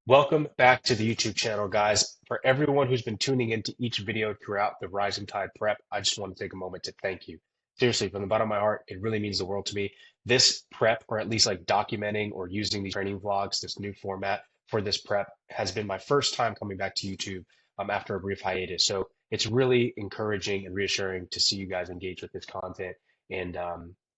Welcome back to the YouTube channel, guys. For everyone who's been tuning into each video throughout the Rising Tide prep, I just want to take a moment to thank you. Seriously, from the bottom of my heart, it really means the world to me. This prep, or at least like documenting or using these training vlogs, this new format for this prep, has been my first time coming back to YouTube after a brief hiatus. So it's really encouraging and reassuring to see you guys engage with this content. And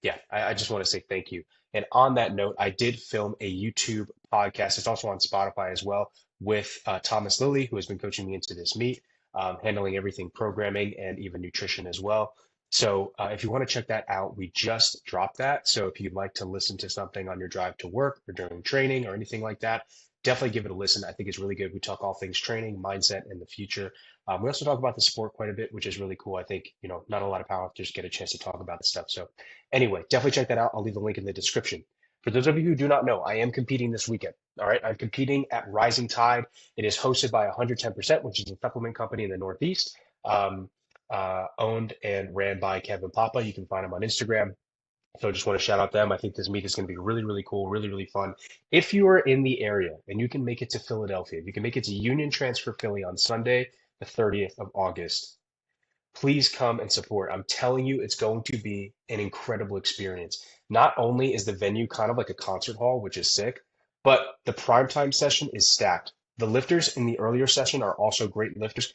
yeah, I just want to say thank you. And on that note, I did film a YouTube podcast. It's also on Spotify as well with Thomas Lilly, who has been coaching me into this meet, handling everything programming and even nutrition as well. So if you want to check that out, we just dropped that. So if you'd like to listen to something on your drive to work or during training or anything like that, definitely give it a listen. I think it's really good. We talk all things training, mindset, and the future. We also talk about the sport quite a bit, which is really cool. I think, not a lot of powerlifters get a chance to talk about this stuff. So anyway, definitely check that out. I'll leave the link in the description. For those of you who do not know, I am competing this weekend. All right. I'm competing at Rising Tide. It is hosted by 110%, which is a supplement company in the Northeast, owned and ran by Kevin Papa. You can find him on Instagram. So I just want to shout out them. I think this meet is going to be really, really cool, really, really fun. If you are in the area and you can make it to Philadelphia, if you can make it to Union Transfer Philly on Sunday, the 30th of August, please come and support. I'm telling you, it's going to be an incredible experience. Not only is the venue kind of like a concert hall, which is sick, but the primetime session is stacked. The lifters in the earlier session are also great lifters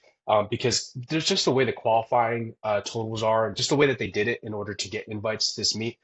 because there's just the way the qualifying totals are, and just the way that they did it in order to get invites to this meet.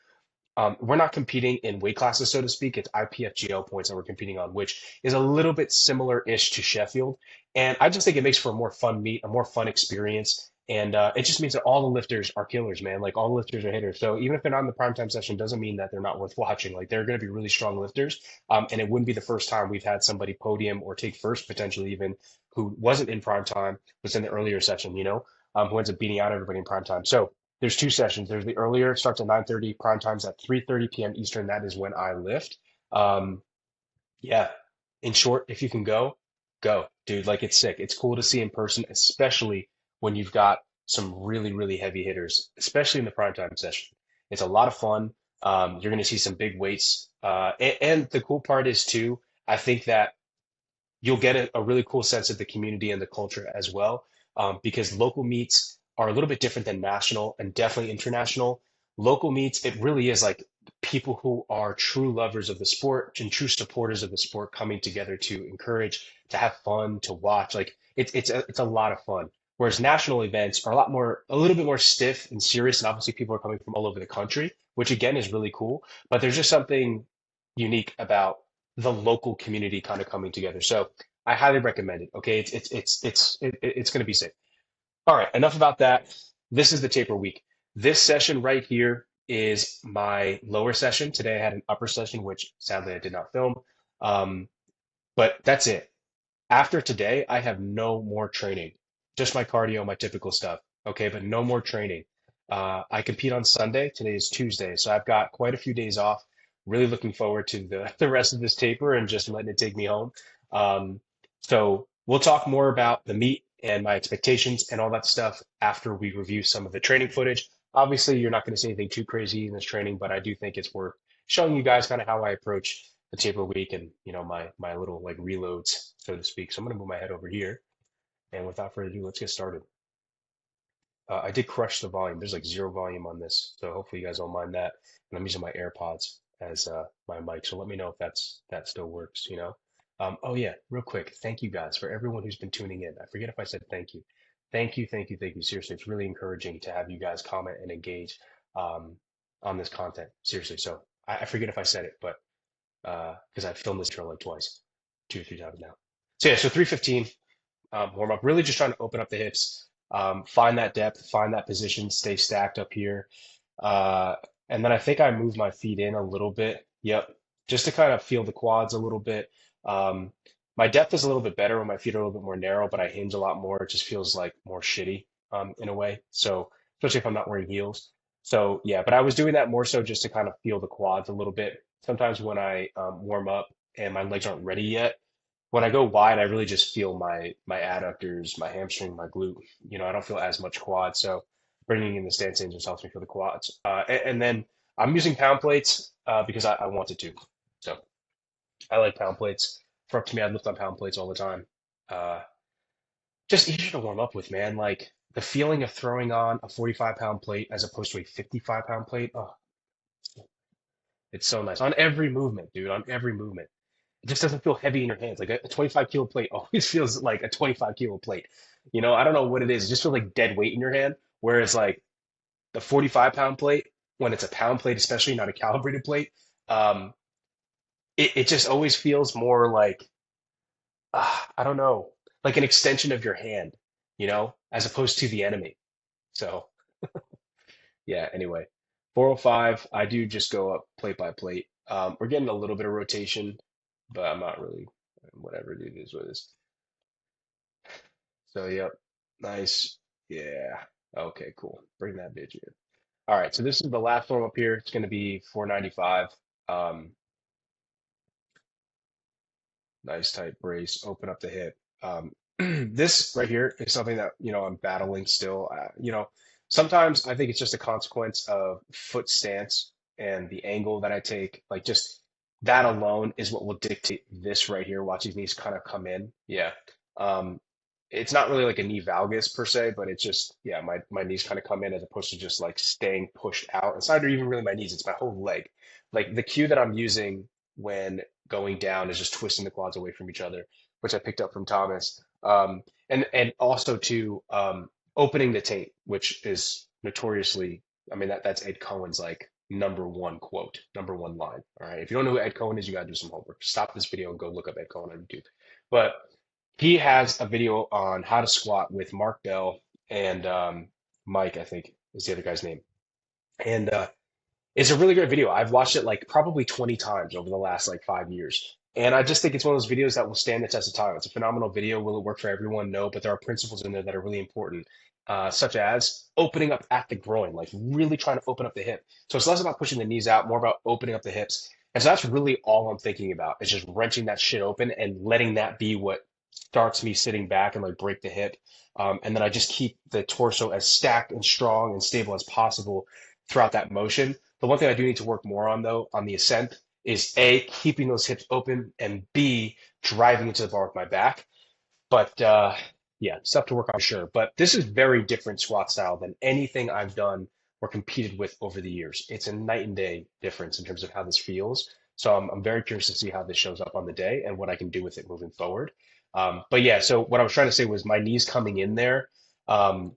We're not competing in weight classes, so to speak. It's IPFGL points that we're competing on, which is a little bit similar-ish to Sheffield. And I just think it makes for a more fun meet, a more fun experience. And it just means that all the lifters are killers, man. Like all the lifters are hitters. So even if they're not in the primetime session, doesn't mean that they're not worth watching. Like they're going to be really strong lifters. And it wouldn't be the first time we've had somebody podium or take first, potentially even, who wasn't in primetime, was in the earlier session, who ends up beating out everybody in primetime. So there's two sessions. There's the earlier, starts at 9:30, prime time's at 3:30 p.m. Eastern. That is when I lift. Um, yeah, in short, if you can go, go, dude. Like it's sick. It's cool to see in person, especially when you've got some really, really heavy hitters, especially in the primetime session. It's a lot of fun. You're going to see some big weights. And the cool part is too, I think that you'll get a really cool sense of the community and the culture as well, because local meets are a little bit different than national and definitely international. Local meets, it really is like people who are true lovers of the sport and true supporters of the sport coming together to encourage, to have fun, to watch. Like it's a lot of fun. Whereas national events are a little bit more stiff and serious, and obviously people are coming from all over the country, which again is really cool. But there's just something unique about the local community kind of coming together. So I highly recommend it. Okay, it's going to be sick. All right, enough about that. This is the taper week. This session right here is my lower session. Today I had an upper session, which sadly I did not film. Um, but that's it. After today, I have no more training, just my cardio, my typical stuff. Okay, but no more training. I compete on Sunday. Today is Tuesday, so I've got quite a few days off. Really looking forward to the rest of this taper and just letting it take me home. So we'll talk more about the meet and my expectations and all that stuff after we review some of the training footage. Obviously, you're not going to see anything too crazy in this training, but I do think it's worth showing you guys kind of how I approach the taper week and my little like reloads, so to speak. So I'm gonna move my head over here, and without further ado, let's get started. I did crush the volume. There's like zero volume on this, so hopefully you guys don't mind that. And I'm using my AirPods as my mic, so let me know if that still works. Oh yeah, real quick, thank you guys for everyone who's been tuning in. I forget if I said thank you. Thank you, thank you, thank you. Seriously, it's really encouraging to have you guys comment and engage on this content. Seriously, so I forget if I said it, but because I've filmed this drill like twice, 2 or 3 times now. So yeah, so 315 warm up, really just trying to open up the hips, find that depth, find that position, stay stacked up here. Uh, and then I think I move my feet in a little bit. Yep, just to kind of feel the quads a little bit. Um, my depth is a little bit better when my feet are a little bit more narrow, but I hinge a lot more. It just feels like more shitty in a way. So especially if I'm not wearing heels. So yeah, but I was doing that more so just to kind of feel the quads a little bit. Sometimes when I warm up and my legs aren't ready yet, when I go wide, I really just feel my adductors, my hamstring, my glute. I don't feel as much quad. So bringing in the stance angels helps me feel the quads. And then I'm using pound plates because I wanted to. So I like pound plates. for up to me, I'd lift on pound plates all the time. Uh, just easier to warm up with, man. Like the feeling of throwing on a 45-pound plate as opposed to a 55-pound plate. Oh, it's so nice on every movement, dude. On every movement, it just doesn't feel heavy in your hands. Like a 25 kilo plate always feels like a 25 kilo plate. I don't know what it is. It just feels like dead weight in your hand. Whereas like the 45-pound plate, when it's a pound plate, especially not a calibrated plate, um, it just always feels more like I don't know, like an extension of your hand, as opposed to the enemy. So yeah, anyway, 405, I do just go up plate by plate. We're getting a little bit of rotation, but I'm not really, whatever, dude, it is what it is. So, yep, nice. Yeah. Okay, cool. Bring that bitch in. All right, so this is the last one up here. It's going to be 495. Um, Nice tight brace, open up the hip. This right here is something that, I'm battling still. Sometimes I think it's just a consequence of foot stance and the angle that I take. Like just that alone is what will dictate this right here. Watch these knees kind of come in. Yeah. Um, it's not really like a knee valgus per se, but it's just, yeah, my knees kind of come in as opposed to just like staying pushed out. It's not even really my knees, it's my whole leg. Like the cue that I'm using when going down is just twisting the quads away from each other, which I picked up from Thomas. And also to opening the tape, which is notoriously, I mean that's Ed Cohen's like number one quote, number one line. All right. If you don't know who Ed Cohen is, you gotta do some homework. Stop this video and go look up Ed Cohen on YouTube. But he has a video on how to squat with Mark Bell and Mike, I think is the other guy's name. And it's a really great video. I've watched it like probably 20 times over the last like 5 years. And I just think it's one of those videos that will stand the test of time. It's a phenomenal video. Will it work for everyone? No, but there are principles in there that are really important, such as opening up at the groin, like really trying to open up the hip. So it's less about pushing the knees out, more about opening up the hips. And so that's really all I'm thinking about is just wrenching that shit open and letting that be what starts me sitting back and like break the hip. And then I just keep the torso as stacked and strong and stable as possible throughout that motion. The one thing I do need to work more on, though, on the ascent is A, keeping those hips open, and B, driving into the bar with my back. But yeah, stuff to work on, sure. But this is very different squat style than anything I've done or competed with over the years. It's a night and day difference in terms of how this feels. So I'm very curious to see how this shows up on the day and what I can do with it moving forward. But yeah, so what I was trying to say was my knees coming in there, um,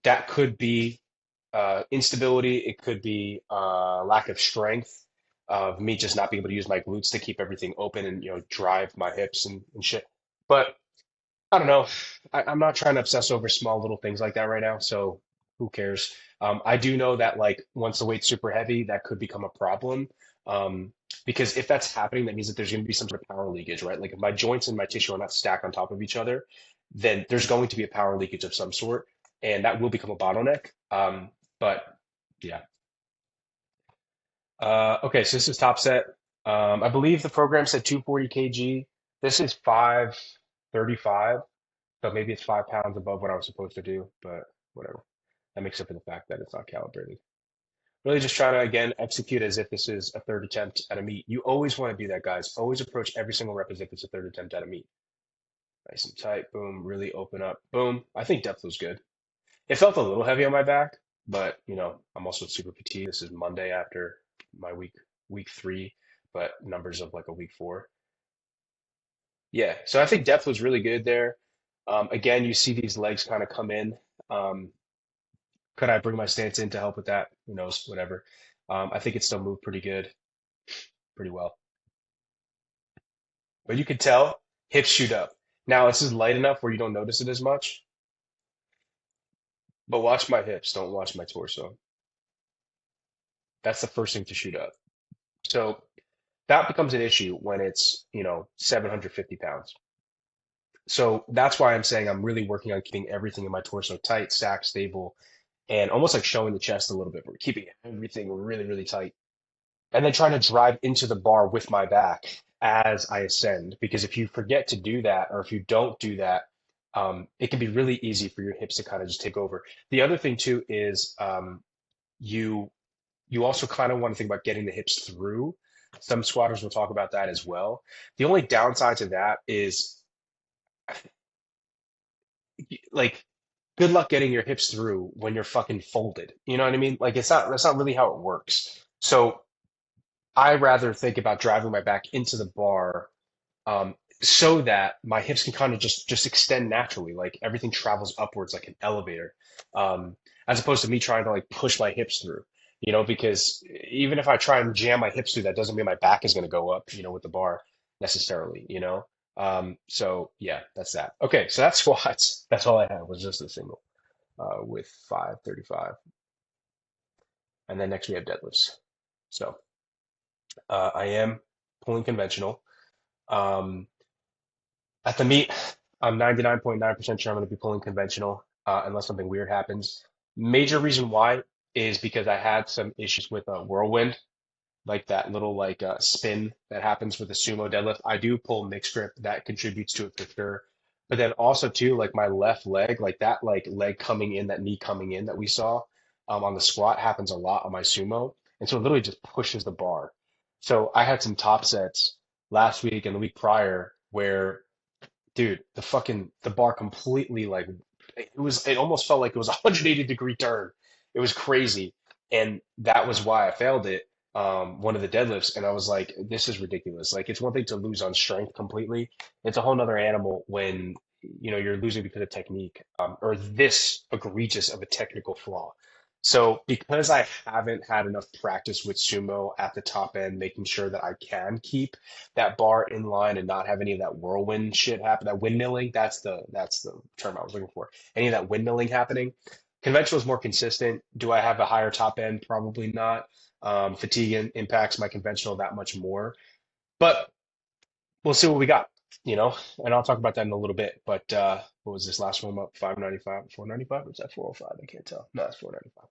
that could be instability. It could be lack of strength of me just not being able to use my glutes to keep everything open and drive my hips and shit. But I don't know. I'm not trying to obsess over small little things like that right now. So who cares? I do know that like once the weight's super heavy, that could become a problem. Because if that's happening, that means that there's going to be some sort of power leakage, right? Like if my joints and my tissue are not stacked on top of each other, then there's going to be a power leakage of some sort, and that will become a bottleneck. But yeah. Okay, so this is top set. I believe the program said 240 kg. This is 535. So maybe it's 5 pounds above what I was supposed to do, but whatever. That makes up for the fact that it's not calibrated. Really just trying to, again, execute as if this is a third attempt at a meet. You always want to do that, guys. Always approach every single rep as if it's a third attempt at a meet. Nice and tight. Boom. Really open up. Boom. I think depth was good. It felt a little heavy on my back, but, I'm also super fatigued. This is Monday after my week 3, but numbers of like a week 4. Yeah. So I think depth was really good there. Again, you see these legs kind of come in. Um, could I bring my stance in to help with that? Who knows? Whatever. I think it still moved pretty good, pretty well. But you could tell hips shoot up. Now this is light enough where you don't notice it as much, but watch my hips, don't watch my torso. That's the first thing to shoot up. So that becomes an issue when it's, 750 pounds. So that's why I'm saying I'm really working on keeping everything in my torso tight, stacked, stable, and almost like showing the chest a little bit. We're keeping everything really, really tight. And then trying to drive into the bar with my back as I ascend. Because if you forget to do that, or if you don't do that, it can be really easy for your hips to kind of just take over. The other thing too is you you also kind of want to think about getting the hips through. Some squatters will talk about that as well. The only downside to that is like good luck getting your hips through when you're fucking folded. You know what I mean? Like that's not really how it works. So I rather think about driving my back into the bar um, so that my hips can kind of just extend naturally, like everything travels upwards like an elevator, as opposed to me trying to like push my hips through. Because even if I try and jam my hips through, that doesn't mean my back is going to go up, with the bar necessarily. So yeah, that's that. Okay, so that's squats. That's all I had was just a single with 535, and then next we have deadlifts. So I am pulling conventional. Um, At the meet, I'm 99.9% sure I'm going to be pulling conventional unless something weird happens. Major reason why is because I had some issues with whirlwind, like that little spin that happens with the sumo deadlift. I do pull mixed grip. That contributes to it for sure. But then also too, like my left leg, like that leg coming in, that knee coming in that we saw on the squat happens a lot on my sumo. And so it literally just pushes the bar. So I had some top sets last week and the week prior where dude, the bar completely it almost felt like it was a 180-degree turn. It was crazy. And that was why I failed it. One of the deadlifts, and I was like, this is ridiculous. Like it's one thing to lose on strength completely. It's a whole nother animal when you're losing because of technique, or this egregious of a technical flaw. So because I haven't had enough practice with sumo at the top end, making sure that I can keep that bar in line and not have any of that whirlwind shit happen. That windmilling, that's the term I was looking for. Any of that windmilling happening. Conventional is more consistent. Do I have a higher top end? Probably not. Fatigue impacts my conventional that much more, but we'll see what we got. And I'll talk about that in a little bit. But what was this last one up? 595, 495, or is that 405? I can't tell. No, it's 495.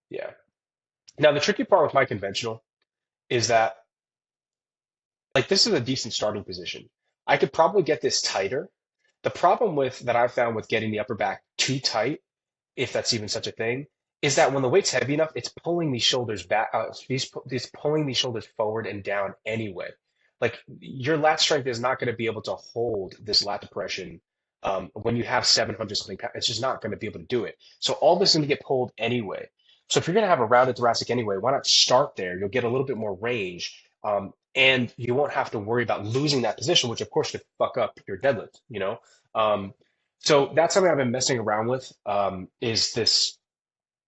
Yeah. Now the tricky part with my conventional is that like this is a decent starting position. I could probably get this tighter. The problem with that I've found with getting the upper back too tight, if that's even such a thing, is that when the weight's heavy enough, it's pulling these shoulders back, these pulling these shoulders forward and down anyway. Like your lat strength is not going to be able to hold this lat depression when you have 700 something pounds. It's just not going to be able to do it. So all this is going to get pulled anyway. So if you're going to have a rounded thoracic anyway, why not start there? You'll get a little bit more range, and you won't have to worry about losing that position, which of course could fuck up your deadlift. Um, so that's something I've been messing around with, is this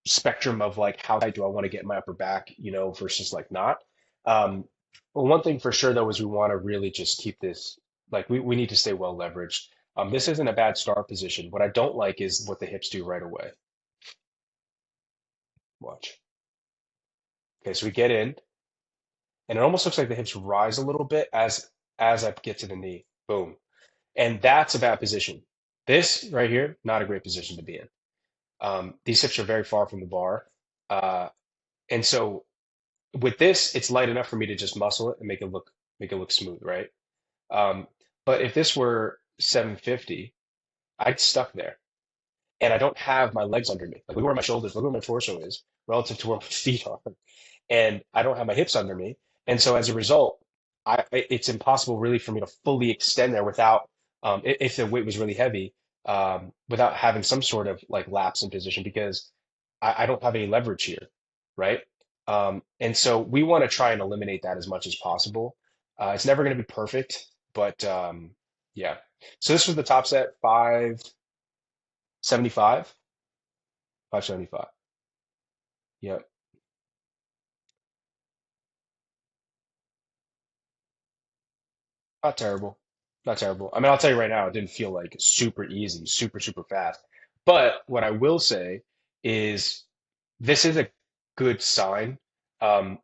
spectrum of like how tight do I want to get my upper back, versus like not. Um, but one thing for sure though is we want to really just keep this like we need to stay well leveraged. This isn't a bad start position. What I don't like is what the hips do right away. Watch. Okay, so we get in, and it almost looks like the hips rise a little bit as I get to the knee. Boom. And that's a bad position. This right here, not a great position to be in. These hips are very far from the bar. Uh, and so with this, it's light enough for me to just muscle it and make it look smooth, right? Um, but if this were 750, I'd stuck there. And I don't have my legs under me. Like look where my shoulders, look where my torso is relative to where my feet are. And I don't have my hips under me. And so as a result, it's impossible really for me to fully extend there without, if the weight was really heavy, without having some sort of like lapse in position because I don't have any leverage here, right? And so we want to try and eliminate that as much as possible. It's never going to be perfect, but yeah. So this was the top set, 575, 575. Yeah. Not terrible. Not terrible. I mean, I'll tell you right now, it didn't feel like super easy, super, super fast. But what I will say is this is a good sign. Um,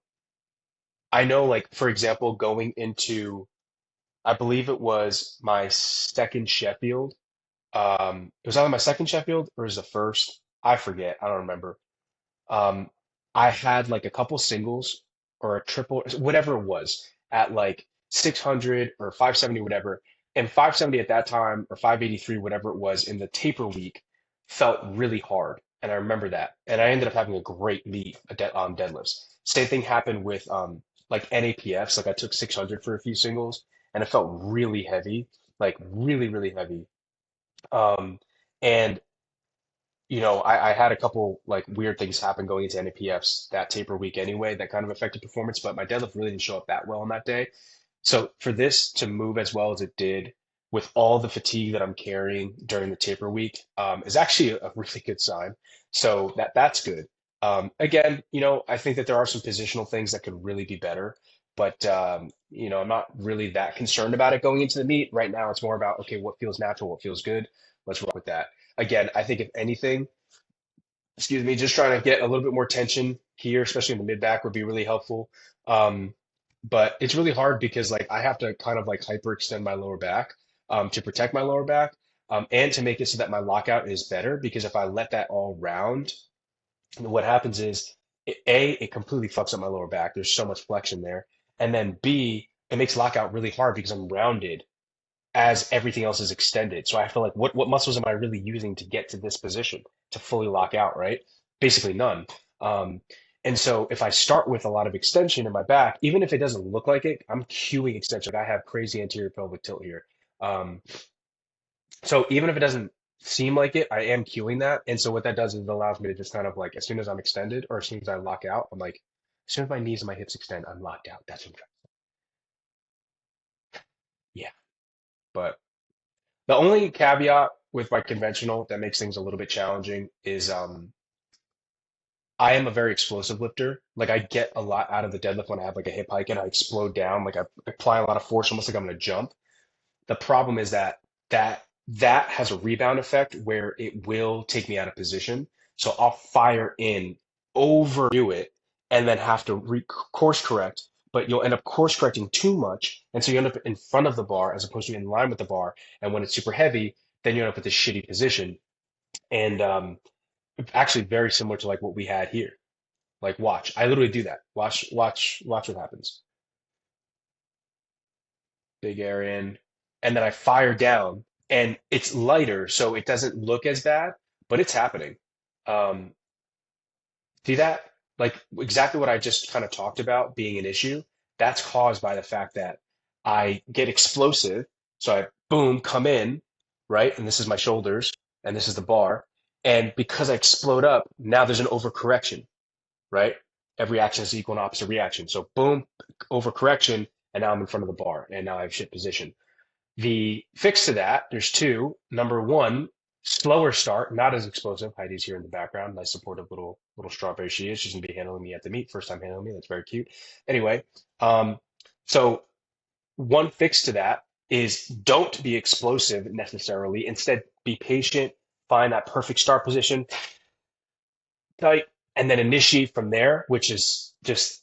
I know, like, for example, going into, I believe it was my second Sheffield. It was either my second Sheffield or it was the first. I forget. I don't remember. Um, I had like a couple singles or a triple, whatever it was, at like 600 or 570, whatever. And 570 at that time, or 583, whatever it was, in the taper week, felt really hard. And I remember that. And I ended up having a great meet on deadlifts. Same thing happened with like NAPFs. Like I took 600 for a few singles and it felt really heavy, like really, really heavy. Um, and I had a couple like weird things happen going into NAPFs that taper week anyway that kind of affected performance, but my deadlift really didn't show up that well on that day. So for this to move as well as it did with all the fatigue that I'm carrying during the taper week is actually a really good sign. So that's good. Again, I think that there are some positional things that could really be better, but I'm not really that concerned about it going into the meet. Right now, it's more about, okay, what feels natural, what feels good. Let's rock with that. Again, I think if anything, excuse me, just trying to get a little bit more tension here, especially in the mid back, would be really helpful. Um, but it's really hard because like I have to kind of like hyperextend my lower back to protect my lower back and to make it so that my lockout is better. Because if I let that all round, what happens is it completely fucks up my lower back. There's so much flexion there, and then B, it makes lockout really hard because I'm rounded as everything else is extended. So I feel like what muscles am I really using to get to this position to fully lock out, right? Basically none. Um, and so if I start with a lot of extension in my back, even if it doesn't look like it, I'm cueing extension. Like I have crazy anterior pelvic tilt here. Um, so even if it doesn't seem like it, I am cueing that. And so what that does is it allows me to just kind of like, as soon as I'm extended or as soon as I lock out, I'm like, as soon as my knees and my hips extend, I'm locked out. That's what I'm trying. Yeah. But the only caveat with my conventional that makes things a little bit challenging is I am a very explosive lifter. Like I get a lot out of the deadlift when I have like a hip hike and I explode down. Like I apply a lot of force, almost like I'm gonna jump. The problem is that has a rebound effect where it will take me out of position. So I'll fire in, overdo it, and then have to course correct. But you'll end up course correcting too much, and so you end up in front of the bar as opposed to in line with the bar. And when it's super heavy, then you end up with this shitty position. And actually, very similar to like what we had here. Like, watch. I literally do that. Watch what happens. Big air in, and then I fire down, and it's lighter, so it doesn't look as bad, but it's happening. Um, See that? Like exactly what I just kind of talked about being an issue. That's caused by the fact that I get explosive. So I boom, come in, right? And this is my shoulders, and this is the bar. And because I explode up, now there's an overcorrection, right? Every action is equal and opposite reaction. So boom, overcorrection, and now I'm in front of the bar, and now I have shit position. The fix to that, there's two. Number one, slower start, not as explosive. Heidi's here in the background. Nice supportive little strawberry she is. She's gonna be handling me at the meet. First time handling me. That's very cute. Anyway, um, so one fix to that is don't be explosive necessarily. Instead, be patient, find that perfect start position, tight, and then initiate from there, which is just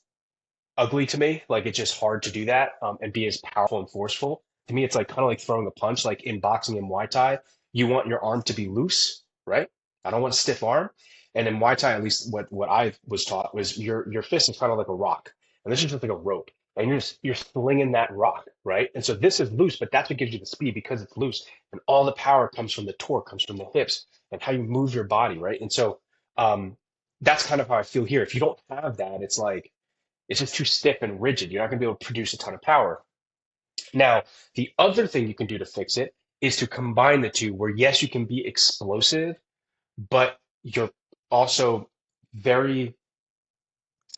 ugly to me. Like it's just hard to do that and be as powerful and forceful. To me, it's like kind of like throwing a punch. Like in boxing and Muay Thai, you want your arm to be loose, right? I don't want a stiff arm. And in Muay Thai, at least what I was taught was your fist is kind of like a rock, and this is just like a rope, and you're slinging that rock, right? And so this is loose, but that's what gives you the speed because it's loose, and all the power comes from the torque, comes from the hips, and how you move your body, right? And so um, that's kind of how I feel here. If you don't have that, it's like it's just too stiff and rigid. You're not going to be able to produce a ton of power. Now, the other thing you can do to fix it is to combine the two, where yes, you can be explosive, but you're also very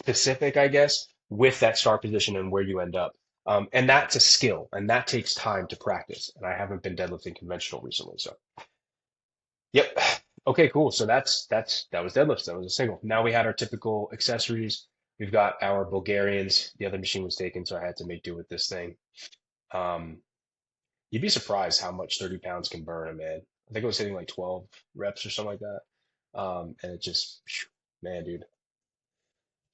specific, I guess, with that start position and where you end up. And that's a skill, and that takes time to practice. And I haven't been deadlifting conventional recently, so yep. Okay, cool. So that was deadlifts. That was a single. Now we had our typical accessories. We've got our Bulgarians. The other machine was taken, so I had to make do with this thing. Um, you'd be surprised how much 30 pounds can burn, man. I think I was hitting like 12 reps or something like that. And it just, man, dude,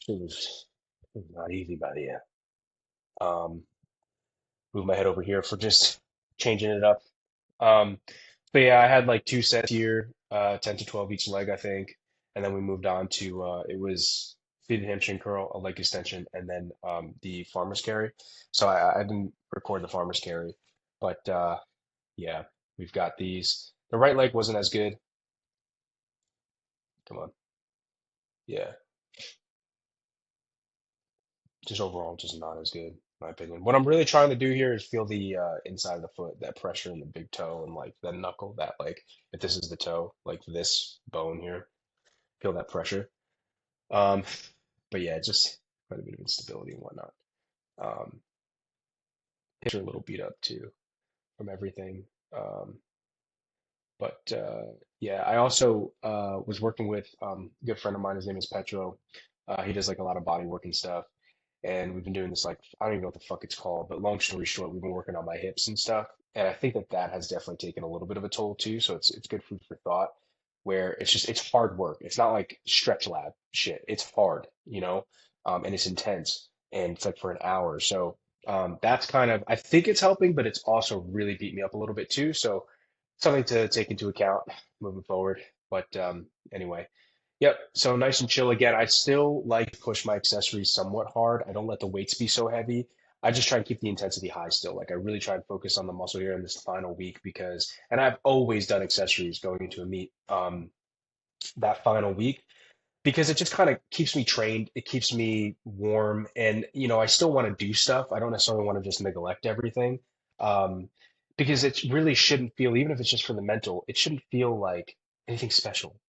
it was not easy by the end. Um, move my head over here for just changing it up. Um, but yeah, I had like two sets here, 10 to 12 each leg, I think. And then we moved on to it was seated hamstring curl, a leg extension, and then the farmer's carry. So I didn't record the farmer's carry, but yeah, we've got these. The right leg wasn't as good. Come on. Yeah. Just overall, just not as good, in my opinion. What I'm really trying to do here is feel the inside of the foot, that pressure in the big toe and like the knuckle, that like if this is the toe, like this bone here, feel that pressure. Um, but yeah, just quite a bit of instability and whatnot. Um, hips are a little beat up too from everything. Um, but yeah, I also was working with a good friend of mine. His name is Petro. He does like a lot of body working stuff. And we've been doing this like I don't even know what the fuck it's called, but long story short, we've been working on my hips and stuff, and I think that that has definitely taken a little bit of a toll too. So it's good food for thought. Where it's hard work. It's not like stretch lab shit. It's hard, and it's intense, and it's like for an hour. So that's kind of I think it's helping, but it's also really beat me up a little bit too. So something to take into account moving forward. But anyway. Yep. So nice and chill again. I still like to push my accessories somewhat hard. I don't let the weights be so heavy. I just try and keep the intensity high still. Like I really try and focus on the muscle here in this final week because, and I've always done accessories going into a meet that final week because it just kind of keeps me trained. It keeps me warm, and I still want to do stuff. I don't necessarily want to just neglect everything, um, because it really shouldn't feel, even if it's just for the mental, it shouldn't feel like anything special.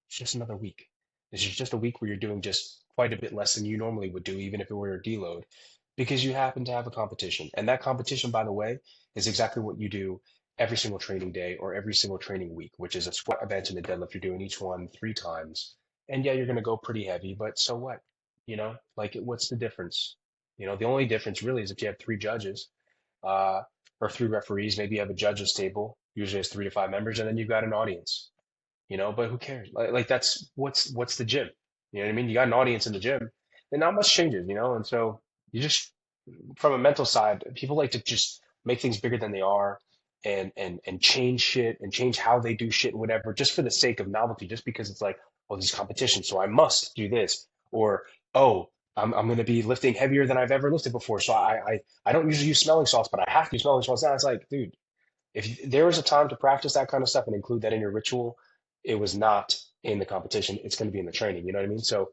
It's just another week. This is just a week where you're doing just quite a bit less than you normally would do, even if it were a deload, because you happen to have a competition. And that competition, by the way, is exactly what you do every single training day or every single training week, which is a squat, a bench, and a deadlift. You're doing each one 3 times. And yeah, you're going to go pretty heavy, but so what? Like what's the difference? The only difference really is if you have 3 judges, uh, or 3 referees, maybe you have a judges table, usually has 3 to 5 members, and then you've got an audience, but who cares? Like that's what's the gym? You know what I mean? You got an audience in the gym, and not much changes, and so you just from a mental side, people like to just make things bigger than they are and change shit and change how they do shit and whatever, just for the sake of novelty, just because it's like, oh, this competition, so I must do this. Or, oh, I'm gonna be lifting heavier than I've ever lifted before. So I don't usually use smelling salts, but I have to use smelling salts. Now it's like, dude, if there was a time to practice that kind of stuff and include that in your ritual, it was not in the competition. It's going to be in the training. You know what I mean? So,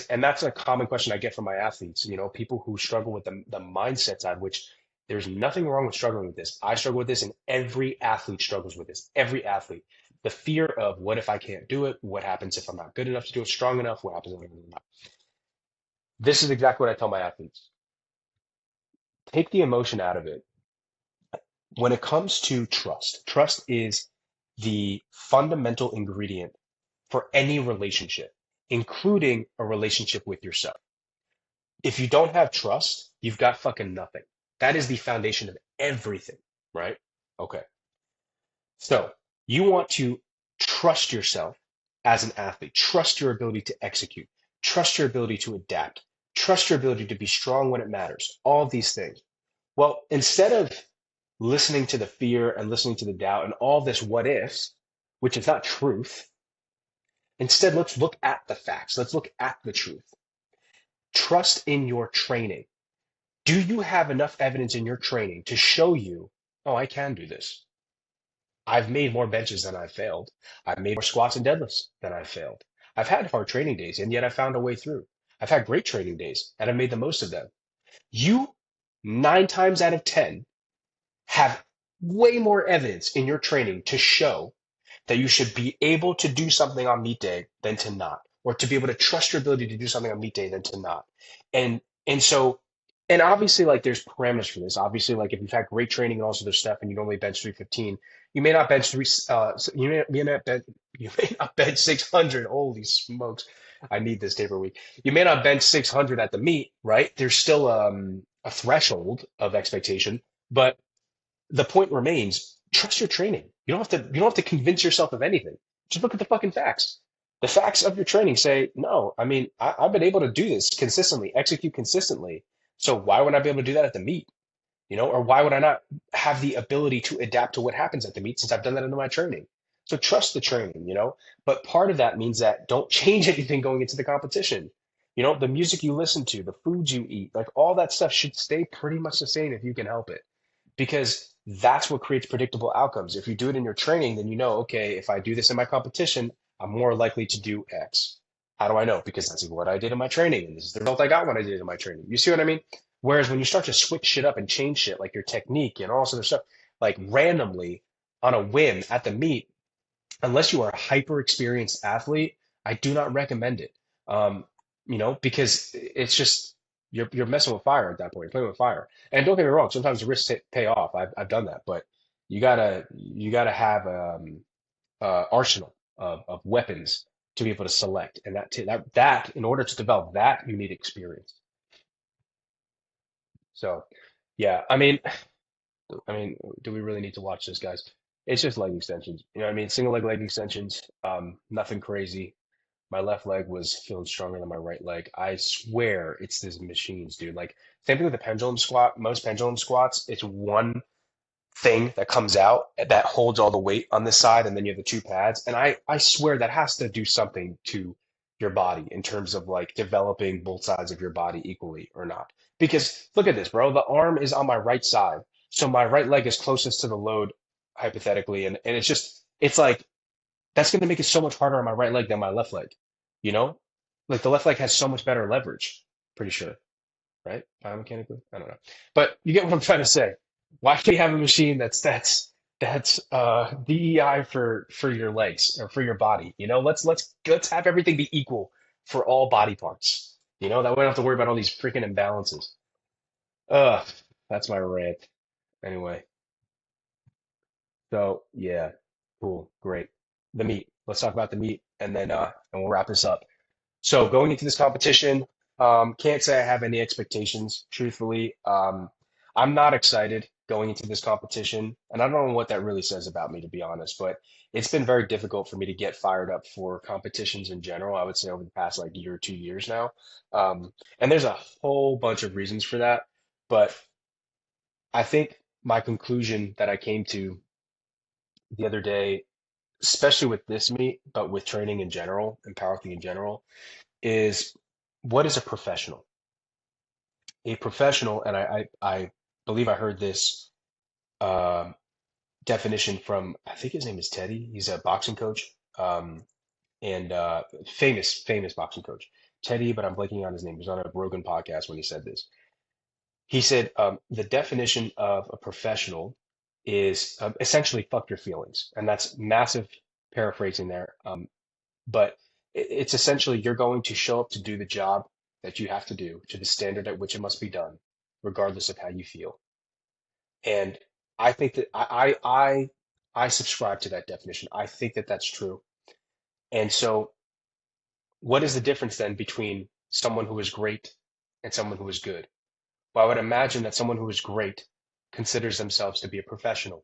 and that's a common question I get from my athletes, people who struggle with the mindset side, which there's nothing wrong with struggling with this. I struggle with this, and every athlete struggles with this. Every athlete. The fear of what if I can't do it? What happens if I'm not good enough to do it, strong enough? What happens if I'm not? This is exactly what I tell my athletes. Take the emotion out of it. When it comes to trust, trust is the fundamental ingredient for any relationship, including a relationship with yourself. If you don't have trust, you've got fucking nothing. That is the foundation of everything, right? Okay. So you want to trust yourself as an athlete, trust your ability to execute, trust your ability to adapt, trust your ability to be strong when it matters, all of these things. Well, instead of listening to the fear and listening to the doubt and all this what ifs, which is not truth, instead, let's look at the facts. Let's look at the truth. Trust in your training. Do you have enough evidence in your training to show you, oh, I can do this? I've made more benches than I've failed. I've made more squats and deadlifts than I've failed. I've had hard training days, and yet I found a way through. I've had great training days, and I've made the most of them. You, 9 times out of 10, have way more evidence in your training to show that you should be able to do something on meet day than to not, or to be able to trust your ability to do something on meet day than to not. And and obviously, like, there's parameters for this. Obviously, like, if you've had great training and also there's stuff and you normally bench 315, you may not bench you may not bench 600. Holy smokes. I need this taper week. You may not bench 600 at the meet, right? There's still a threshold of expectation, but the point remains, trust your training. You don't have to convince yourself of anything. Just look at the fucking facts. The facts of your training say, no, I mean, I've been able to do this consistently, execute consistently. So why would I be able to do that at the meet? Or why would I not have the ability to adapt to what happens at the meet since I've done that in my training? So trust the training. But part of that means that don't change anything going into the competition. The music you listen to, the foods you eat, like all that stuff should stay pretty much the same if you can help it, because that's what creates predictable outcomes. If you do it in your training, then okay, if I do this in my competition, I'm more likely to do X. How do I know? Because that's what I did in my training, and this is the result I got when I did it in my training. You see what I mean? Whereas when you start to switch shit up and change shit, like your technique and all this other stuff, like randomly on a whim at the meet, unless you are a hyper experienced athlete, I do not recommend it. Um, because it's just you're messing with fire at that point. You're playing with fire. And don't get me wrong, sometimes the risks pay off. I've done that, but you gotta have arsenal of weapons to be able to select. And that in order to develop that, you need experience. So yeah, I mean, do we really need to watch this, guys? It's just leg extensions. You know what I mean? Single leg extensions. Nothing crazy. My left leg was feeling stronger than my right leg. I swear it's these machines, dude. Like same thing with the pendulum squat. Most pendulum squats, it's one thing that comes out that holds all the weight on this side, and then you have the two pads. And I swear that has to do something to your body in terms of like developing both sides of your body equally or not. Because look at this, bro. The arm is on my right side, so my right leg is closest to the load hypothetically, and it's like that's going to make it so much harder on my right leg than my left leg. You know, like the left leg has so much better leverage. Pretty sure, right? Biomechanically, I don't know, but you get what I'm trying to say. Why can't you have a machine that's DEI for your legs or for your body? Let's have everything be equal for all body parts. That way I don't have to worry about all these freaking imbalances. Ugh, that's my rant. Anyway, so yeah, cool, great. The meet. Let's talk about the meet, and we'll wrap this up. So going into this competition, can't say I have any expectations, truthfully. I'm not excited going into this competition, and I don't know what that really says about me, to be honest, but it's been very difficult for me to get fired up for competitions in general, I would say over the past like year or 2 years now. And there's a whole bunch of reasons for that, but I think my conclusion that I came to the other day, especially with this meet, but with training in general and powerlifting in general, is what is a professional? A professional, and I believe I heard this um definition from, I think his name is Teddy. He's a boxing coach, and famous boxing coach, Teddy. But I'm blanking on his name. He was on a Rogan podcast when he said this. He said the definition of a professional is essentially fuck your feelings, and that's massive paraphrasing there. But it's essentially you're going to show up to do the job that you have to do to the standard at which it must be done, regardless of how you feel. And I think that I subscribe to that definition. I think that that's true. And so, what is the difference then between someone who is great and someone who is good? Well, I would imagine that someone who is great considers themselves to be a professional.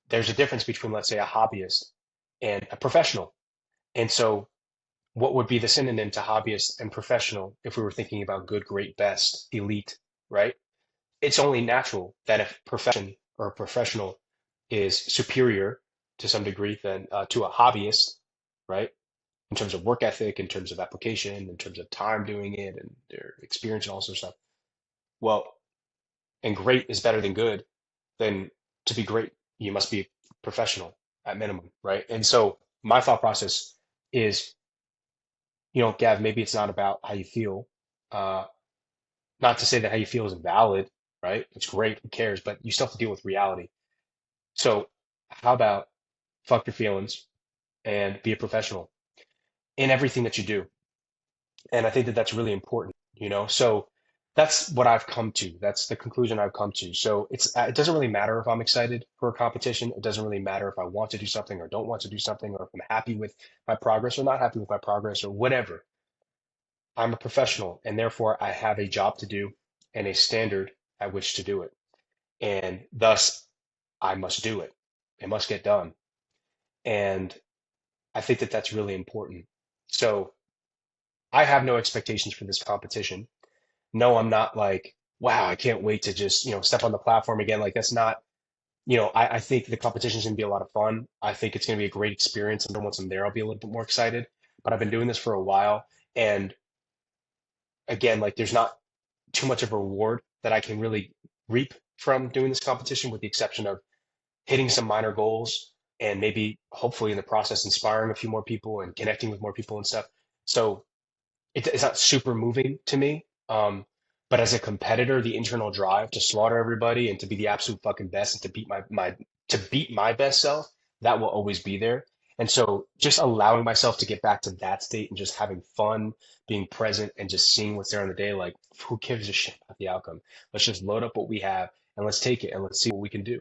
There's a difference between, let's say, a hobbyist and a professional. And so, what would be the synonym to hobbyist and professional if we were thinking about good, great, best, elite, right? It's only natural that if profession or a professional is superior to some degree than to a hobbyist, right? In terms of work ethic, in terms of application, in terms of time doing it, and their experience and all sorts of stuff. Well, and great is better than good, then to be great, you must be professional at minimum, right? And so my thought process is, Gav, maybe it's not about how you feel. Uh, Not to say that how you feel is invalid, right? It's great, who cares? But you still have to deal with reality. So how about fuck your feelings and be a professional in everything that you do? And I think that that's really important. So that's what I've come to. That's the conclusion I've come to. So it doesn't really matter if I'm excited for a competition. It doesn't really matter if I want to do something or don't want to do something, or if I'm happy with my progress or not happy with my progress or whatever. I'm a professional, and therefore I have a job to do and a standard at which to do it. And thus I must do it. It must get done. And I think that that's really important. So I have no expectations for this competition. No, I'm not like, wow, I can't wait to just, step on the platform again. Like that's not, I think the competition is going to be a lot of fun. I think it's going to be a great experience. And then once I'm there, I'll be a little bit more excited. But I've been doing this for a while. And again, like there's not too much of a reward that I can really reap from doing this competition, with the exception of hitting some minor goals, and maybe hopefully in the process inspiring a few more people and connecting with more people and stuff. So it's not super moving to me. But as a competitor, the internal drive to slaughter everybody and to be the absolute fucking best and to beat my best self, that will always be there. And so just allowing myself to get back to that state and just having fun, being present and just seeing what's there on the day, like who gives a shit about the outcome? Let's just load up what we have and let's take it and let's see what we can do.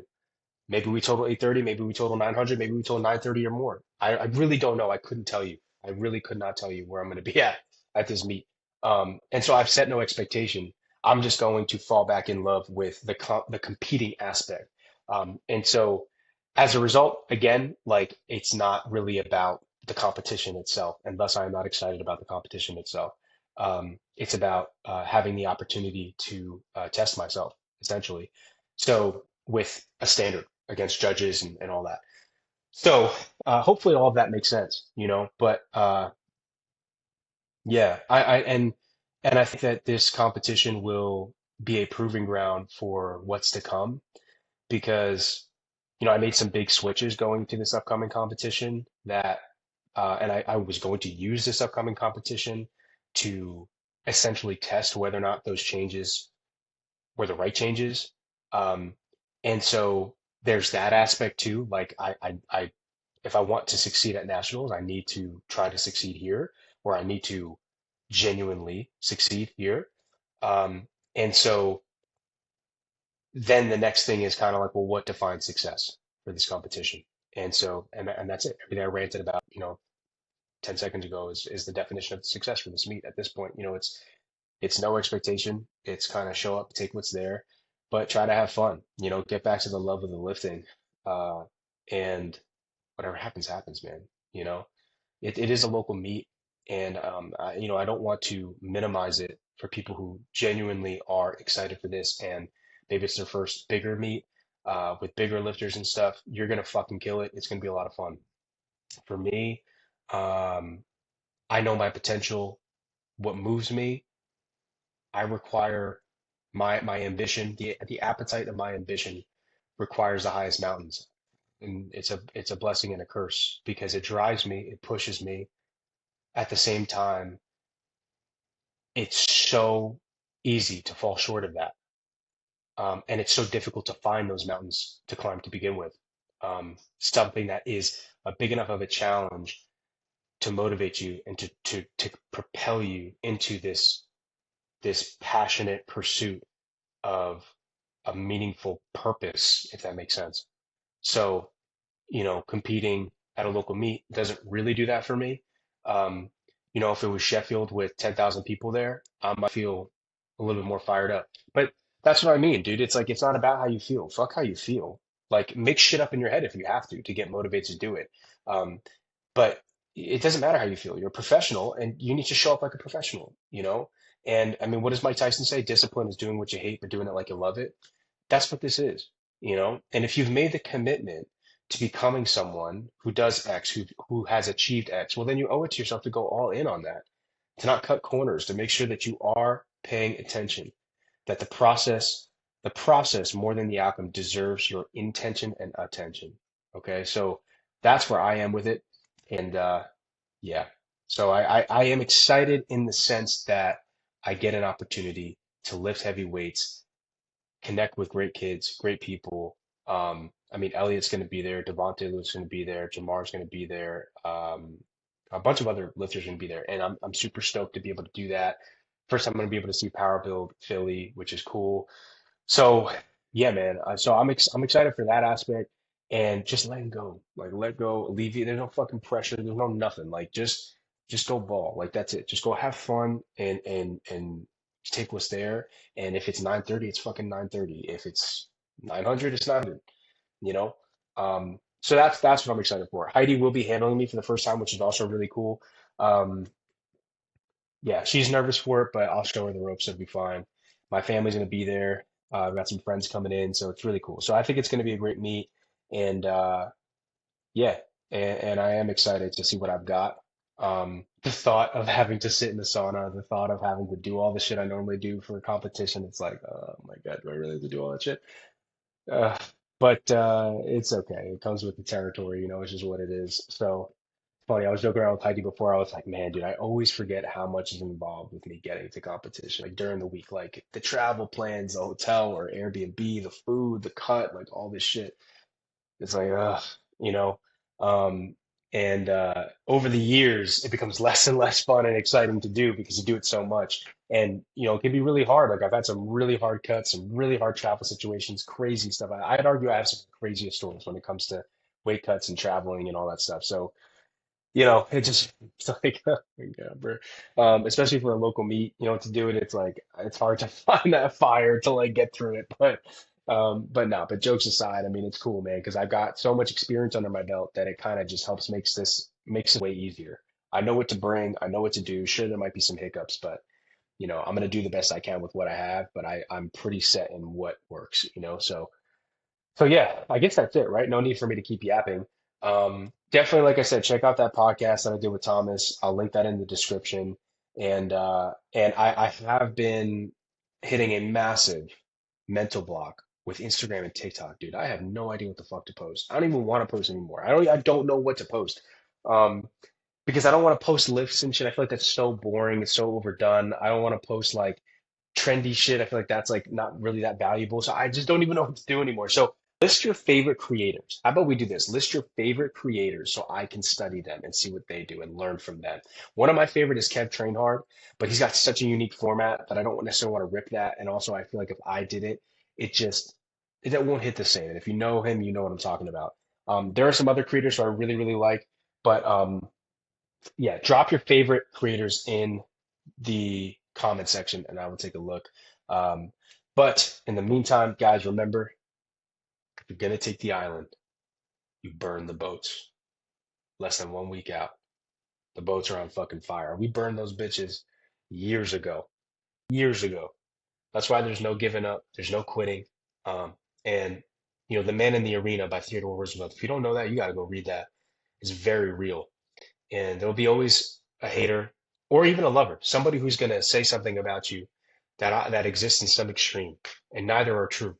Maybe we total 830, maybe we total 900, maybe we total 930 or more. I really don't know. I couldn't tell you. I really could not tell you where I'm going to be at this meet. And so I've set no expectation. I'm just going to fall back in love with the competing aspect. And so as a result, again, like it's not really about the competition itself, and thus I am not excited about the competition itself. It's about having the opportunity to test myself, essentially. So with a standard against judges and all that. So hopefully all of that makes sense, you know. But yeah, and I think that this competition will be a proving ground for what's to come because I made some big switches going to this upcoming competition that and I was going to use this upcoming competition to essentially test whether or not those changes were the right changes. Um, and so there's that aspect too. Like if I want to succeed at nationals, I need to try to succeed here, or I need to genuinely succeed here. And so then the next thing is kind of like, well, what defines success for this competition? And so, and that's it. Everything I ranted about, 10 seconds ago is the definition of success for this meet at this point. It's no expectation. It's kind of show up, take what's there, but try to have fun, get back to the love of the lifting. Uh, and whatever happens, happens, man. You know, it is a local meet. And, I don't want to minimize it for people who genuinely are excited for this. And maybe it's their first bigger meet, with bigger lifters and stuff. You're going to fucking kill it. It's going to be a lot of fun. For me, um, I know my potential. What moves me, I require my ambition, the appetite of my ambition requires the highest mountains. And it's a blessing and a curse because it drives me, it pushes me. At the same time, it's so easy to fall short of that. And it's so difficult to find those mountains to climb to begin with. Something that is a big enough of a challenge to motivate you and to propel you into this passionate pursuit of a meaningful purpose, if that makes sense. So, competing at a local meet doesn't really do that for me. Um, if it was Sheffield with 10,000 people there, I might feel a little bit more fired up. But that's what I mean, dude. It's like, it's not about how you feel. Fuck how you feel. Like, make shit up in your head if you have to get motivated to do it. Um, but it doesn't matter how you feel. You're a professional and you need to show up like a professional, you know? And I mean, what does Mike Tyson say? Discipline is doing what you hate, but doing it like you love it. That's what this is, you know? And if you've made the commitment to becoming someone who does X, who has achieved X, well, then you owe it to yourself to go all in on that, to not cut corners, to make sure that you are paying attention, that the process more than the outcome deserves your intention and attention. Okay, so that's where I am with it. And yeah, so I am excited in the sense that I get an opportunity to lift heavy weights, connect with great kids, great people. I mean, Elliot's going to be there, Devontae Lewis's going to be there, Jamar's going to be there, a bunch of other lifters are going to be there, and I'm super stoked to be able to do that. First, I'm going to be able to see Power Build Philly, which is cool. So yeah, man. So I'm excited for that aspect and just letting go, like let go, alleviate. There's no fucking pressure. There's no nothing. Like just go ball. Like that's it. Just go have fun and take what's there. And if it's 930, it's fucking 930. If it's 900, it's 900. You know. So that's what I'm excited for. Heidi will be handling me for the first time, which is also really cool. Um, yeah, she's nervous for it, but I'll show her the ropes. It'll be fine. My family's going to be there. I've got some friends coming in, so it's really cool. So I think it's going to be a great meet, and yeah, and I am excited to see what I've got. The thought of having to sit in the sauna, the thought of having to do all the shit I normally do for a competition, it's like, oh my God, do I really have to do all that shit? Uh, but it's okay. It comes with the territory, it's just what it is. So funny, I was joking around with Heidi before. I was like, man, dude, I always forget how much is involved with me getting to competition. Like during the week, like the travel plans, the hotel or Airbnb, the food, the cut, like all this shit. It's like, you know, um, and over the years, it becomes less and less fun and exciting to do because you do it so much. And, it can be really hard. Like I've had some really hard cuts, some really hard travel situations, crazy stuff. I'd argue I have some craziest stories when it comes to weight cuts and traveling and all that stuff. So, it just it's like yeah, bro. Especially for a local meet, to do it, it's like it's hard to find that fire to like get through it. But no, but jokes aside, I mean it's cool, man, because I've got so much experience under my belt that it kind of just helps makes it way easier. I know what to bring, I know what to do. Sure, there might be some hiccups, but I'm gonna do the best I can with what I have, but I'm pretty set in what works. So yeah, I guess that's it, right? No need for me to keep yapping. Definitely, like I said, check out that podcast that I did with Thomas. I'll link that in the description. And I have been hitting a massive mental block with Instagram and TikTok, dude. I have no idea what the fuck to post. I don't even want to post anymore. I don't know what to post. Um, because I don't want to post lifts and shit. I feel like that's so boring. It's so overdone. I don't want to post like trendy shit. I feel like that's like not really that valuable. So I just don't even know what to do anymore. So list your favorite creators. How about we do this? List your favorite creators so I can study them and see what they do and learn from them. One of my favorite is Kev Trainhard, but he's got such a unique format that I don't necessarily want to rip that. And also I feel like if I did it, it won't hit the same. And if you know him, you know what I'm talking about. There are some other creators who I really, really like, but yeah, drop your favorite creators in the comment section and I will take a look. Um, but in the meantime, guys, remember, if you're going to take the island, you burn the boats. Less than 1 week out, the boats are on fucking fire. We burned those bitches years ago. Years ago. That's why there's no giving up. There's no quitting. Um, and, The Man in the Arena by Theodore Roosevelt. If you don't know that, you got to go read that. It's very real. And there'll be always a hater or even a lover, somebody who's going to say something about you that exists in some extreme, and neither are true.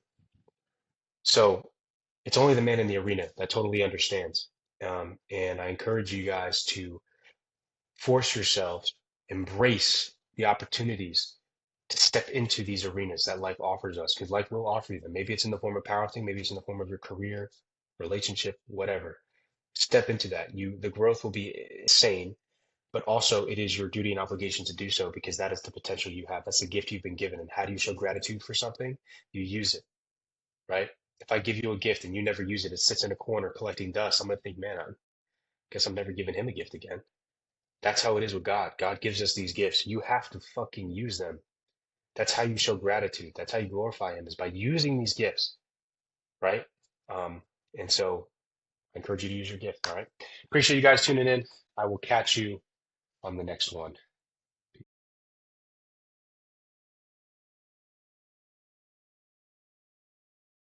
So it's only the man in the arena that totally understands. And I encourage you guys to force yourselves, embrace the opportunities to step into these arenas that life offers us, because life will offer you them. Maybe it's in the form of powerlifting, maybe it's in the form of your career, relationship, whatever. Step into that. The growth will be insane, but also it is your duty and obligation to do so because that is the potential you have. That's the gift you've been given. And how do you show gratitude for something? You use it, right? If I give you a gift and you never use it, it sits in a corner collecting dust. I'm going to think, man, I guess I'm never giving him a gift again. That's how it is with God. God gives us these gifts. You have to fucking use them. That's how you show gratitude. That's how you glorify him is by using these gifts, right? Um, and so I encourage you to use your gift. All right. Appreciate you guys tuning in. I will catch you on the next one.